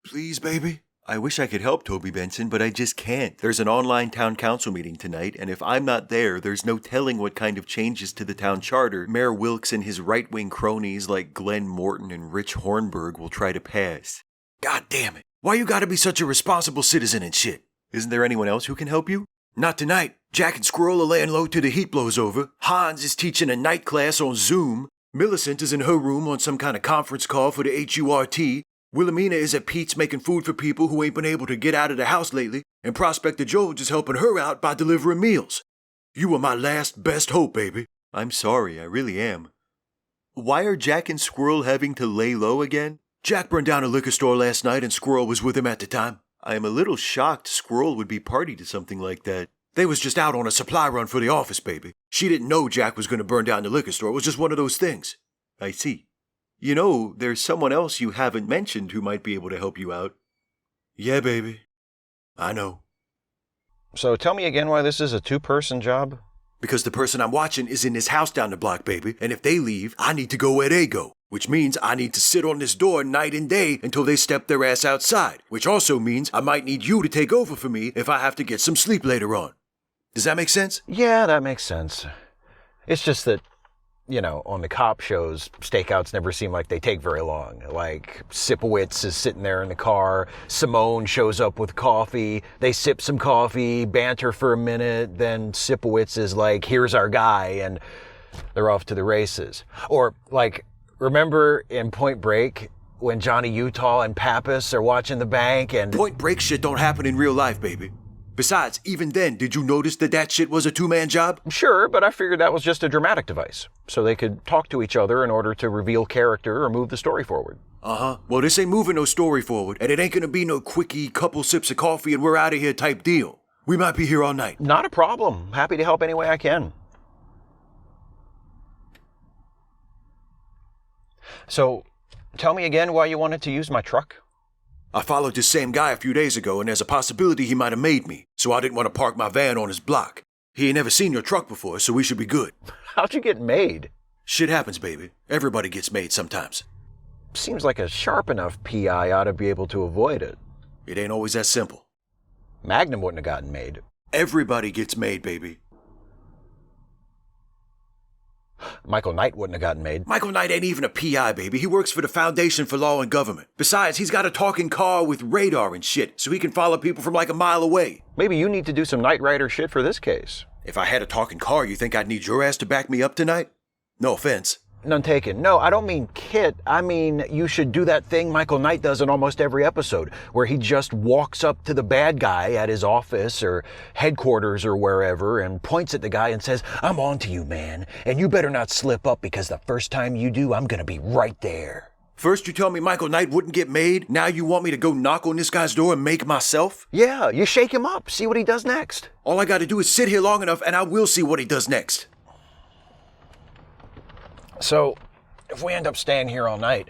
Please, baby? I wish I could help Toby Benson, but I just can't. There's an online town council meeting tonight, and if I'm not there, there's no telling what kind of changes to the town charter Mayor Wilkes and his right-wing cronies like Glenn Morton and Rich Hornberg will try to pass. God damn it. Why you gotta be such a responsible citizen and shit? Isn't there anyone else who can help you? Not tonight. Jack and Squirrel are laying low till the heat blows over. Hans is teaching a night class on Zoom. Millicent is in her room on some kind of conference call for the HURT. Wilhelmina is at Pete's making food for people who ain't been able to get out of the house lately, and Prospector George is helping her out by delivering meals. You are my last best hope, baby. I'm sorry, I really am. Why are Jack and Squirrel having to lay low again? Jack burned down a liquor store last night and Squirrel was with him at the time. I am a little shocked Squirrel would be party to something like that. They was just out on a supply run for the office, baby. She didn't know Jack was going to burn down the liquor store. It was just one of those things. I see. You know, there's someone else you haven't mentioned who might be able to help you out. Yeah, baby. I know. So tell me again why this is a two-person job? Because the person I'm watching is in this house down the block, baby, and if they leave, I need to go where they go, which means I need to sit on this door night and day until they step their ass outside, which also means I might need you to take over for me if I have to get some sleep later on. Does that make sense? Yeah, that makes sense. It's just that, you know, on the cop shows, stakeouts never seem like they take very long. Like, Sipowicz is sitting there in the car, Simone shows up with coffee, they sip some coffee, banter for a minute, then Sipowicz is like, here's our guy, and they're off to the races. Or, like, remember in Point Break, when Johnny Utah and Pappas are watching the bank and... Point Break shit don't happen in real life, baby. Besides, even then, did you notice that shit was a two-man job? Sure, but I figured that was just a dramatic device, so they could talk to each other in order to reveal character or move the story forward. Uh-huh. Well, this ain't moving no story forward, and it ain't gonna be no quickie, couple sips of coffee and we're out of here type deal. We might be here all night. Not a problem. Happy to help any way I can. So, tell me again why you wanted to use my truck? I followed this same guy a few days ago, and there's a possibility he might have made me, so I didn't want to park my van on his block. He ain't never seen your truck before, so we should be good. How'd you get made? Shit happens, baby. Everybody gets made sometimes. Seems like a sharp enough PI ought to be able to avoid it. It ain't always that simple. Magnum wouldn't have gotten made. Everybody gets made, baby. Michael Knight wouldn't have gotten made. Michael Knight ain't even a PI, baby. He works for the Foundation for Law and Government. Besides, he's got a talking car with radar and shit, so he can follow people from like a mile away. Maybe you need to do some Knight Rider shit for this case. If I had a talking car, you think I'd need your ass to back me up tonight? No offense. None taken. No, I don't mean Kit. I mean, you should do that thing Michael Knight does in almost every episode, where he just walks up to the bad guy at his office or headquarters or wherever and points at the guy and says, I'm on to you, man, and you better not slip up because the first time you do, I'm gonna be right there. First you tell me Michael Knight wouldn't get made, now you want me to go knock on this guy's door and make myself? Yeah, you shake him up, see what he does next. All I gotta do is sit here long enough and I will see what he does next. So, if we end up staying here all night,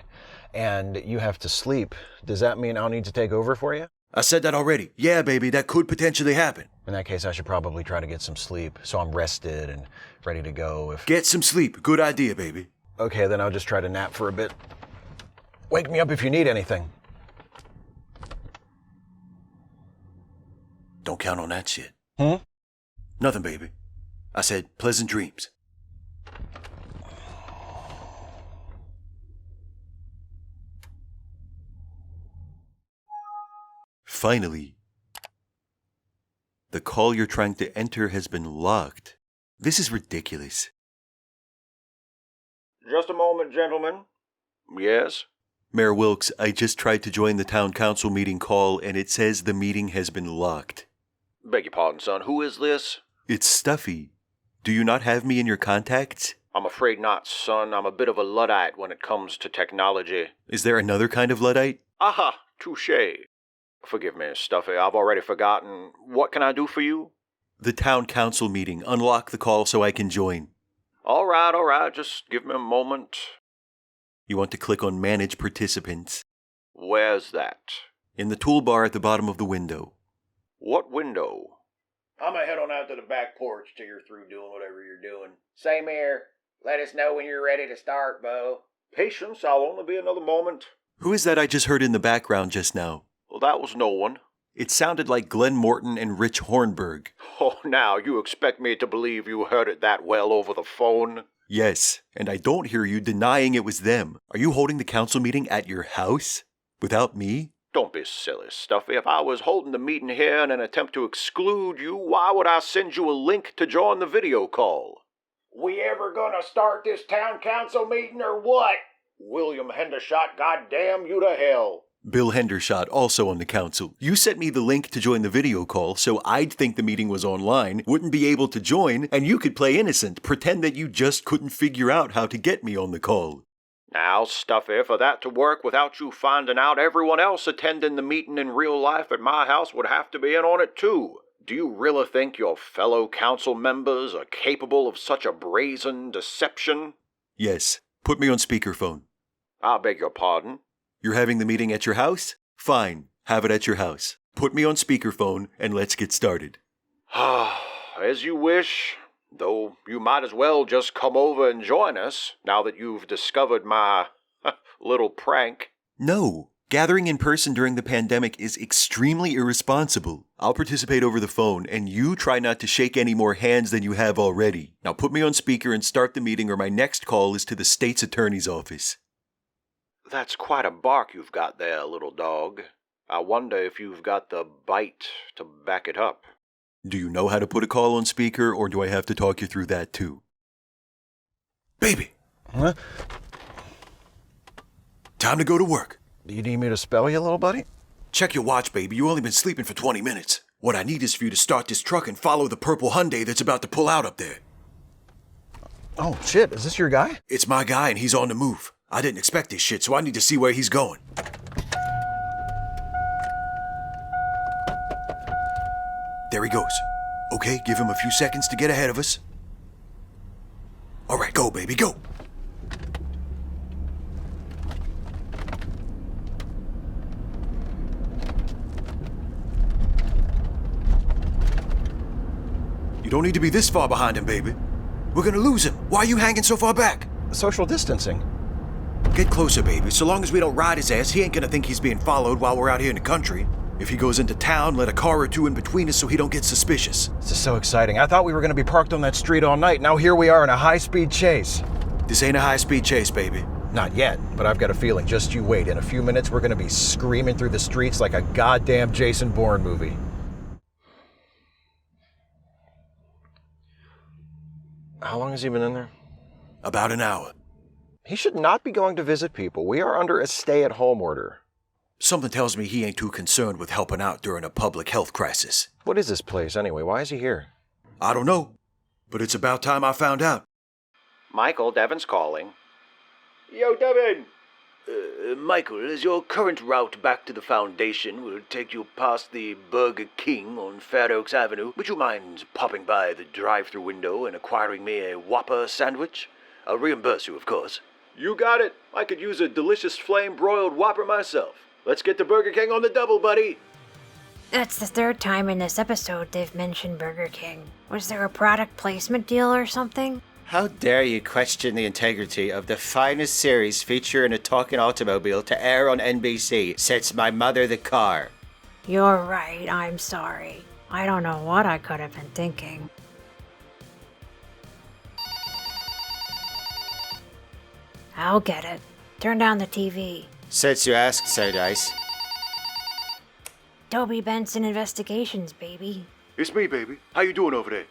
and you have to sleep, does that mean I'll need to take over for you? I said that already. Yeah, baby, that could potentially happen. In that case, I should probably try to get some sleep, so I'm rested and ready to go if... Get some sleep. Good idea, baby. Okay, then I'll just try to nap for a bit. Wake me up if you need anything. Don't count on that shit. Nothing, baby. I said pleasant dreams. Finally, the call you're trying to enter has been locked. This is ridiculous. Just a moment, gentlemen. Yes? Mayor Wilkes, I just tried to join the town council meeting call and it says the meeting has been locked. Beg your pardon, son. Who is this? It's Stuffy. Do you not have me in your contacts? I'm afraid not, son. I'm a bit of a Luddite when it comes to technology. Is there another kind of Luddite? Aha, touche. Forgive me, Stuffy, I've already forgotten. What can I do for you? The town council meeting. Unlock the call so I can join. All right, just give me a moment. You want to click on Manage Participants. Where's that? In the toolbar at the bottom of the window. What window? I'm gonna head on out to the back porch till you're through doing whatever you're doing. Same here. Let us know when you're ready to start, Bo. Patience, I'll only be another moment. Who is that I just heard in the background just now? Well, that was no one. It sounded like Glenn Morton and Rich Hornberg. Oh, now you expect me to believe you heard it that well over the phone? Yes, and I don't hear you denying it was them. Are you holding the council meeting at your house? Without me? Don't be silly, Stuffy. If I was holding the meeting here in an attempt to exclude you, why would I send you a link to join the video call? We ever gonna start this town council meeting or what? William Hendershot, goddamn you to hell. Bill Hendershot, also on the council. You sent me the link to join the video call, so I'd think the meeting was online, wouldn't be able to join, and you could play innocent, pretend that you just couldn't figure out how to get me on the call. Now, Stuffy, for that to work without you finding out, everyone else attending the meeting in real life at my house would have to be in on it too. Do you really think your fellow council members are capable of such a brazen deception? Yes. Put me on speakerphone. I beg your pardon? You're having the meeting at your house? Fine. Have it at your house. Put me on speakerphone and let's get started. As you wish. Though you might as well just come over and join us, now that you've discovered my little prank. No. Gathering in person during the pandemic is extremely irresponsible. I'll participate over the phone, and you try not to shake any more hands than you have already. Now put me on speaker and start the meeting, or my next call is to the state's attorney's office. That's quite a bark you've got there, little dog. I wonder if you've got the bite to back it up. Do you know how to put a call on speaker, or do I have to talk you through that too? Baby! Huh? Time to go to work. Do you need me to spell you, little buddy? Check your watch, baby. You only been sleeping for 20 minutes. What I need is for you to start this truck and follow the purple Hyundai that's about to pull out up there. Oh, shit. Is this your guy? It's my guy, and he's on the move. I didn't expect this shit, so I need to see where he's going. There he goes. Okay, give him a few seconds to get ahead of us. All right, go, baby, go. You don't need to be this far behind him, baby. We're gonna lose him. Why are you hanging so far back? Social distancing. Get closer, baby. So long as we don't ride his ass, he ain't gonna think he's being followed while we're out here in the country. If he goes into town, let a car or two in between us so he don't get suspicious. This is so exciting. I thought we were going to be parked on that street all night. Now here we are in a high-speed chase. This ain't a high-speed chase, baby. Not yet, but I've got a feeling. Just you wait. In a few minutes, we're going to be screaming through the streets like a goddamn Jason Bourne movie. How long has he been in there? About an hour. He should not be going to visit people. We are under a stay-at-home order. Something tells me he ain't too concerned with helping out during a public health crisis. What is this place anyway? Why is he here? I don't know, but it's about time I found out. Michael, Devin's calling. Yo, Devin! Michael, as your current route back to the Foundation will take you past the Burger King on Fair Oaks Avenue, would you mind popping by the drive-thru window and acquiring me a Whopper sandwich? I'll reimburse you, of course. You got it. I could use a delicious flame-broiled Whopper myself. Let's get to Burger King on the double, buddy. That's the third time in this episode they've mentioned Burger King. Was there a product placement deal or something? How dare you question the integrity of the finest series featuring a talking automobile to air on NBC since My Mother the Car? You're right, I'm sorry. I don't know what I could have been thinking. I'll get it. Turn down the TV. Since you asked, so Dice. Toby Benson Investigations, baby. It's me, baby. How you doing over there?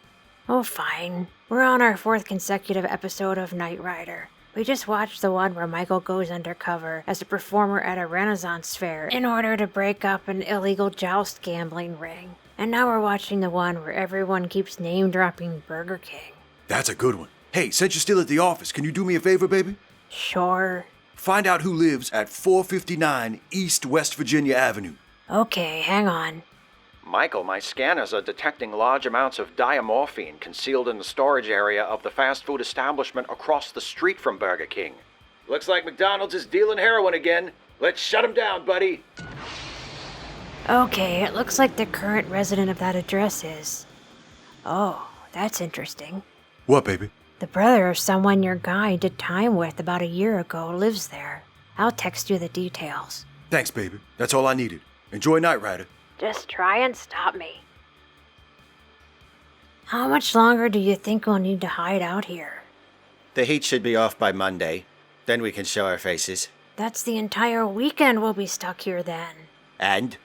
Oh, fine. We're on our 4th consecutive episode of Knight Rider. We just watched the one where Michael goes undercover as a performer at a Renaissance fair in order to break up an illegal joust gambling ring. And now we're watching the one where everyone keeps name-dropping Burger King. That's a good one. Hey, since you're still at the office, can you do me a favor, baby? Sure. Find out who lives at 459 East West Virginia Avenue. Okay, hang on. Michael, my scanners are detecting large amounts of diamorphine concealed in the storage area of the fast food establishment across the street from Burger King. Looks like McDonald's is dealing heroin again. Let's shut him down, buddy. Okay, it looks like the current resident of that address is... Oh, that's interesting. What, baby? The brother of someone your guy did time with about a year ago lives there. I'll text you the details. Thanks, baby. That's all I needed. Enjoy Knight Rider. Just try and stop me. How much longer do you think we'll need to hide out here? The heat should be off by Monday. Then we can show our faces. That's the entire weekend we'll be stuck here then. And?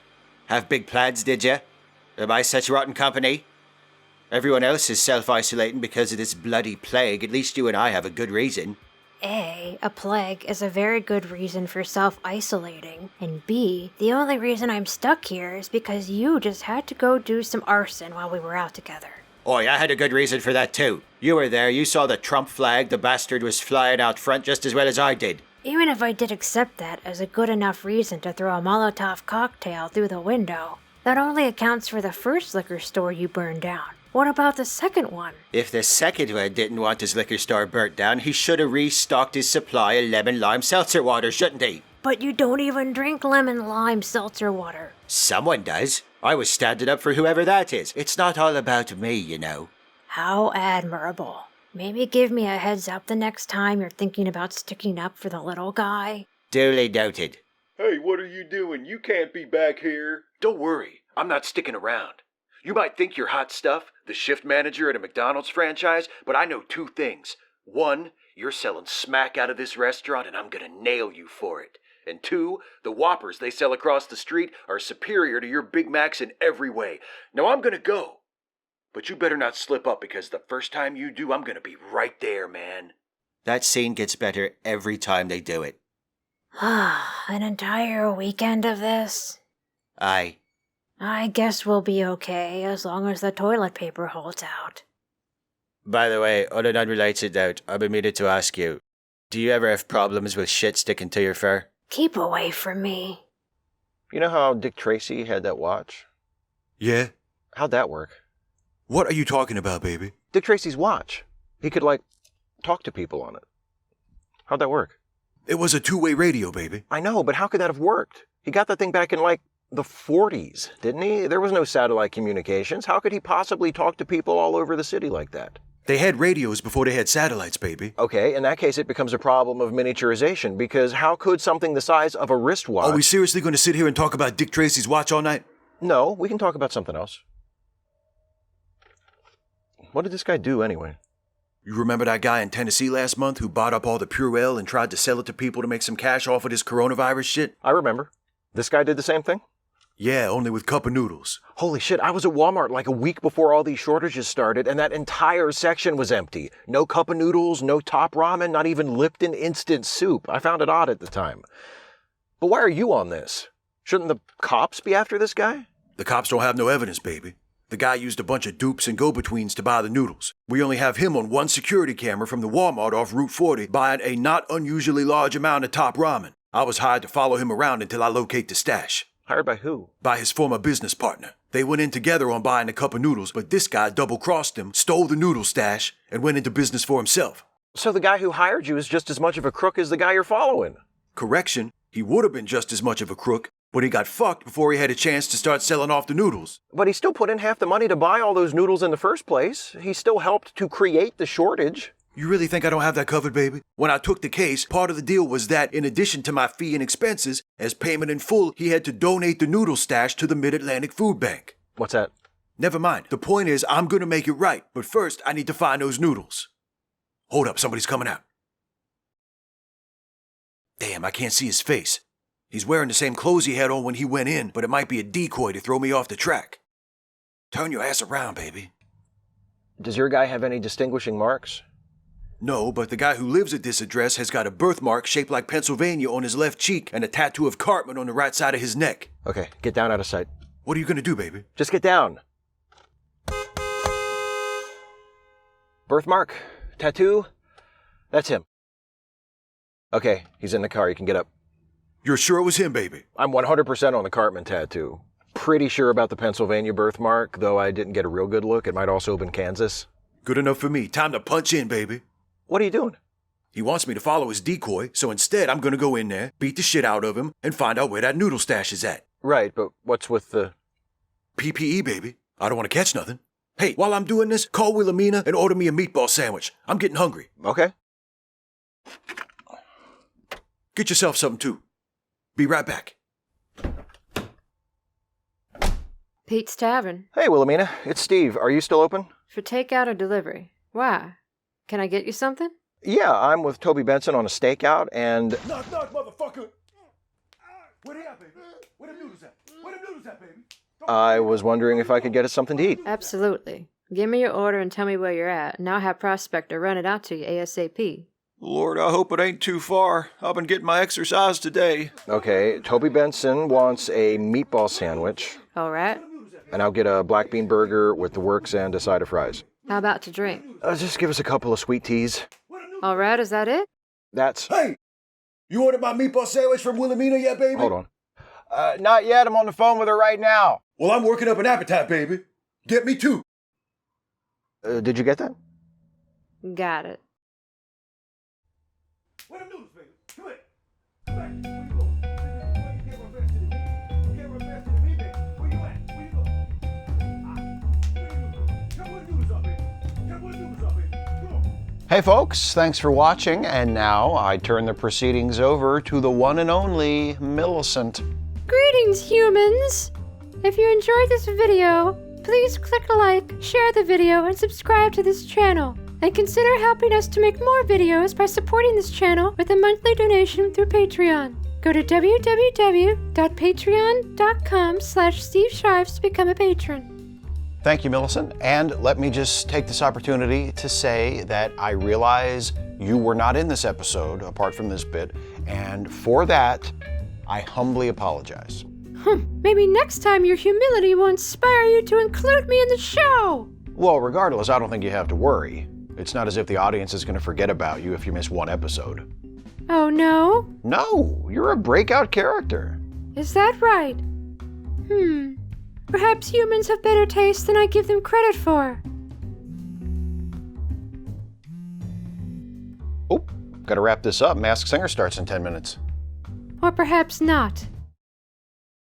Have big plans, did ya? Am I such rotten company? Everyone else is self-isolating because of this bloody plague. At least you and I have a good reason. A plague is a very good reason for self-isolating. And B, the only reason I'm stuck here is because you just had to go do some arson while we were out together. Oi, I had a good reason for that too. You were there, you saw the Trump flag, the bastard was flying out front just as well as I did. Even if I did accept that as a good enough reason to throw a Molotov cocktail through the window, that only accounts for the first liquor store you burned down. What about the second one? If the second one didn't want his liquor store burnt down, he should have restocked his supply of lemon lime seltzer water, shouldn't he? But you don't even drink lemon lime seltzer water. Someone does. I was standing up for whoever that is. It's not all about me, you know. How admirable. Maybe give me a heads up the next time you're thinking about sticking up for the little guy. Duly noted. Hey, what are you doing? You can't be back here. Don't worry, I'm not sticking around. You might think you're hot stuff, the shift manager at a McDonald's franchise, but I know two things. One, you're selling smack out of this restaurant and I'm gonna nail you for it. And two, the Whoppers they sell across the street are superior to your Big Macs in every way. Now I'm gonna go. But you better not slip up because the first time you do, I'm gonna be right there, man. That scene gets better every time they do it. An entire weekend of this? Aye. I guess we'll be okay as long as the toilet paper holds out. By the way, on an unrelated note, I've been meaning to ask you, do you ever have problems with shit sticking to your fur? Keep away from me. You know how Dick Tracy had that watch? Yeah? How'd that work? What are you talking about, baby? Dick Tracy's watch. He could, talk to people on it. How'd that work? It was a two-way radio, baby. I know, but how could that have worked? He got that thing back in, the 40s, didn't he? There was no satellite communications. How could he possibly talk to people all over the city like that? They had radios before they had satellites, baby. Okay, in that case, it becomes a problem of miniaturization, because how could something the size of a wristwatch... Are we seriously going to sit here and talk about Dick Tracy's watch all night? No, we can talk about something else. What did this guy do, anyway? You remember that guy in Tennessee last month who bought up all the Purell and tried to sell it to people to make some cash off of this coronavirus shit? I remember. This guy did the same thing? Yeah, only with cup of noodles. Holy shit, I was at Walmart a week before all these shortages started, and that entire section was empty. No cup of noodles, no top ramen, not even Lipton instant soup. I found it odd at the time. But why are you on this? Shouldn't the cops be after this guy? The cops don't have no evidence, baby. The guy used a bunch of dupes and go-betweens to buy the noodles. We only have him on one security camera from the Walmart off Route 40 buying a not unusually large amount of top ramen. I was hired to follow him around until I locate the stash. Hired by who? By his former business partner. They went in together on buying a cup of noodles, but this guy double-crossed him, stole the noodle stash, and went into business for himself. So the guy who hired you is just as much of a crook as the guy you're following? Correction, he would have been just as much of a crook, but he got fucked before he had a chance to start selling off the noodles. But he still put in half the money to buy all those noodles in the first place. He still helped to create the shortage. You really think I don't have that covered, baby? When I took the case, part of the deal was that, in addition to my fee and expenses, as payment in full, he had to donate the noodle stash to the Mid-Atlantic Food Bank. What's that? Never mind. The point is, I'm gonna make it right, but first, I need to find those noodles. Hold up, somebody's coming out. Damn, I can't see his face. He's wearing the same clothes he had on when he went in, but it might be a decoy to throw me off the track. Turn your ass around, baby. Does your guy have any distinguishing marks? No, but the guy who lives at this address has got a birthmark shaped like Pennsylvania on his left cheek and a tattoo of Cartman on the right side of his neck. Okay, get down out of sight. What are you gonna do, baby? Just get down. Birthmark? Tattoo? That's him. Okay, he's in the car. You can get up. You're sure it was him, baby? I'm 100% on the Cartman tattoo. Pretty sure about the Pennsylvania birthmark, though I didn't get a real good look. It might also have been Kansas. Good enough for me. Time to punch in, baby. What are you doing? He wants me to follow his decoy, so instead I'm gonna go in there, beat the shit out of him, and find out where that noodle stash is at. Right, but what's with the... PPE, baby. I don't want to catch nothing. Hey, while I'm doing this, call Wilhelmina and order me a meatball sandwich. I'm getting hungry. Okay. Get yourself something, too. Be right back. Pete's Tavern. Hey, Wilhelmina. It's Steve. Are you still open? For takeout or delivery? Why? Can I get you something? Yeah, I'm with Toby Benson on a stakeout, and... Knock, knock, motherfucker! Where they at, baby? Where them noodles at? Where them noodles at, baby? I was wondering if I could get us something to eat. Absolutely. Give me your order and tell me where you're at, and I'll have Prospector run it out to you ASAP. Lord, I hope it ain't too far. I've been getting my exercise today. Okay, Toby Benson wants a meatball sandwich, All right. and I'll get a black bean burger with the works and a side of fries. How about to drink? Just give us a couple of sweet teas. All right, is that it? That's... Hey! You ordered my meatball sandwich from Wilhelmina yet, baby? Hold on. Not yet. I'm on the phone with her right now. Well, I'm working up an appetite, baby. Get me two. Did you get that? Got it. Where them noodles, baby? Come here. Come back. Where you going? You can't run faster than me. You can't run faster than me, baby. Where you at? Where you going? Where you going? Come where the noodles are, baby. Come where the noodles are, baby. Come on. Hey folks, thanks for watching, and now I turn the proceedings over to the one and only Millicent. Greetings, humans! If you enjoyed this video, please click like, share the video, and subscribe to this channel. And consider helping us to make more videos by supporting this channel with a monthly donation through Patreon. Go to www.patreon.com/Steve Shives to become a patron. Thank you, Millicent, and let me just take this opportunity to say that I realize you were not in this episode, apart from this bit, and for that, I humbly apologize. Maybe next time your humility will inspire you to include me in the show! Well, regardless, I don't think you have to worry. It's not as if the audience is going to forget about you if you miss one episode. Oh no? No, you're a breakout character. Is that right? Perhaps humans have better taste than I give them credit for. Oh, gotta wrap this up. Masked Singer starts in 10 minutes. Or perhaps not.